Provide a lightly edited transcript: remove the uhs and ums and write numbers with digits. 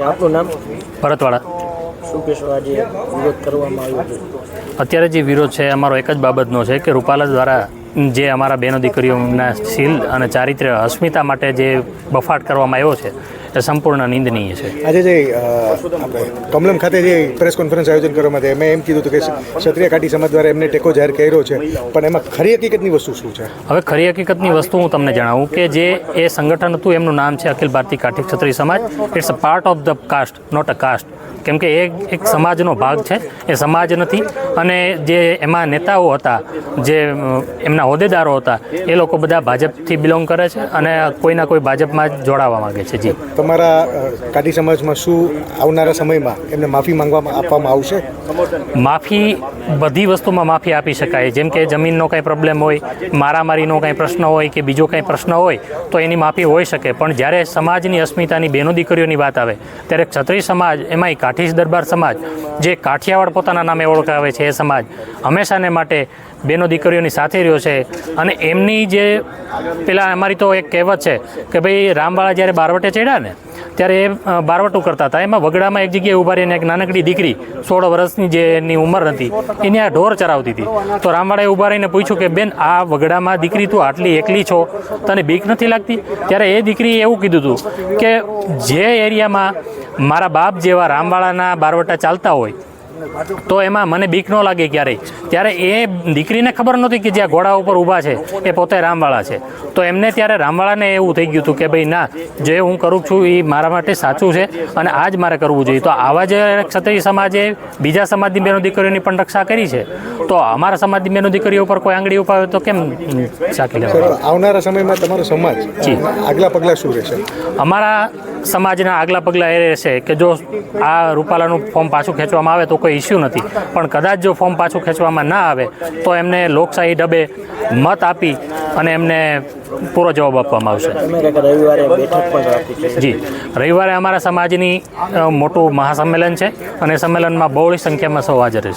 આપનું નામ? ભરતવાળા. શું કહેશો આજે વિરોધ કરવામાં આવ્યો છે? અત્યારે જે વિરોધ છે અમારો એક જ બાબતનો છે કે રૂપાલા દ્વારા જે અમારા બહેનો દીકરીઓના શીલ અને ચારિત્ર્ય અસ્મિતા માટે જે બફાટ કરવામાં આવ્યો છે એ સંપૂર્ણ નિંદનીય છે. આજે જે આપણે કમલમ ખાતે જે પ્રેસ કોન્ફરન્સ આયોજન કરવામાં આવી એમાં એમ કીધું હતું કે ક્ષત્રિય ઘાટી સમાજ દ્વારા એમને ટેકો જાહેર કર્યો છે, પણ એમાં ખરી હકીકતની વસ્તુ શું છે? હવે ખરી હકીકતની વસ્તુ હું તમને જણાવું કે જે એ સંગઠન હતું એમનું નામ છે અખિલ ભારતીય કાઠી ક્ષત્રિય સમાજ. It's a part of the caste, not a caste. કેમ કે એ એક સમાજનો ભાગ છે, એ સમાજ નથી. અને જે એમાં નેતાઓ હતા, જે એમના હોદ્દેદારો હતા, એ લોકો બધા ભાજપથી બિલોંગ કરે છે અને કોઈના કોઈ ભાજપમાં જ જોડાવા માગે છે. જી, તમારા કાઠી સમાજમાં શું આવનારા સમયમાં એમને માફી માંગવામાં આપવામાં આવશે? માફી બધી વસ્તુમાં માફી આપી શકાય. જેમ કે જમીનનો કંઈ પ્રોબ્લેમ હોય, મારામારીનો કંઈ પ્રશ્ન હોય કે બીજો કંઈ પ્રશ્ન હોય તો એની માફી હોઈ શકે. પણ જ્યારે સમાજની અસ્મિતાની બહેનો દીકરીઓની વાત આવે ત્યારે ક્ષત્રિય સમાજ, એમાંય કાઠી દરબાર સમાજ, જે કાઠિયાવાડ પોતાના નામે ઓળખાવે છે, એ સમાજ હંમેશાને માટે બહેનો દીકરીઓની સાથે રહ્યો છે. અને એમની જે પેલા અમારી તો એક કહેવત છે કે ભાઈ રામવાળા જ્યારે બારવટે ચડ્યા ને ત્યારે એ બારવટું કરતા હતા. એમાં વગડામાં એક જગ્યાએ ઊભા રહીને એક નાનકડી દીકરી 16 વર્ષની જે એની ઉંમર હતી એને આ ઢોર ચરાવતી હતી. તો રામવાળાએ ઊભા રહીને પૂછ્યું કે બેન, આ વગડામાં દીકરી તું આટલી એકલી છો, તને બીક નથી લાગતી? ત્યારે એ દીકરીએ એવું કીધું હતું કે જે એરિયામાં મારા બાપ જેવા રામવાળાના બારવટા ચાલતા હોય તો એમાં મને બીક ન લાગે ક્યારેય. ત્યારે એ દીકરીને ખબર નહોતી કે જે ઘોડા ઉપર ઊભા છે એ પોતે રામવાળા છે. તો એમને ત્યારે રામવાળાને એવું થઈ ગયું હતું કે ભાઈ ના, જે હું કરું છું એ મારા માટે સાચું છે અને આ જ મારે કરવું જોઈએ. તો આવા જે ક્ષત્રિય સમાજે બીજા સમાજની બહેનો દીકરીઓની પણ રક્ષા કરી છે, તો અમારા સમાજની બહેનો દીકરીઓ ઉપર કોઈ આંગળી ઉપાવે તો કેમ સાકી લેવા? આવનારા સમયમાં તમારો સમાજ આગલા પગલાં શું રહેશે? અમારા સમાજના આગલા પગલાં એ રહેશે કે જો આ રૂપાલાનું ફોર્મ પાછું ખેંચવામાં આવે તો કોઈ ઇસ્યુ નથી, પણ કદાચ જો ફોર્મ પાછું ખેંચવામાં ના આવે તો એમને લોકશાહી ઢબે મત આપી અને એમને પૂરો જવાબ આપવામાં આવશે. રવિવારે બેઠક પણ રાખી છે? જી, રવિવારે અમારા સમાજની મોટું મહાસંમેલન છે અને સંમેલનમાં બહોળી સંખ્યામાં સૌ હાજર છે.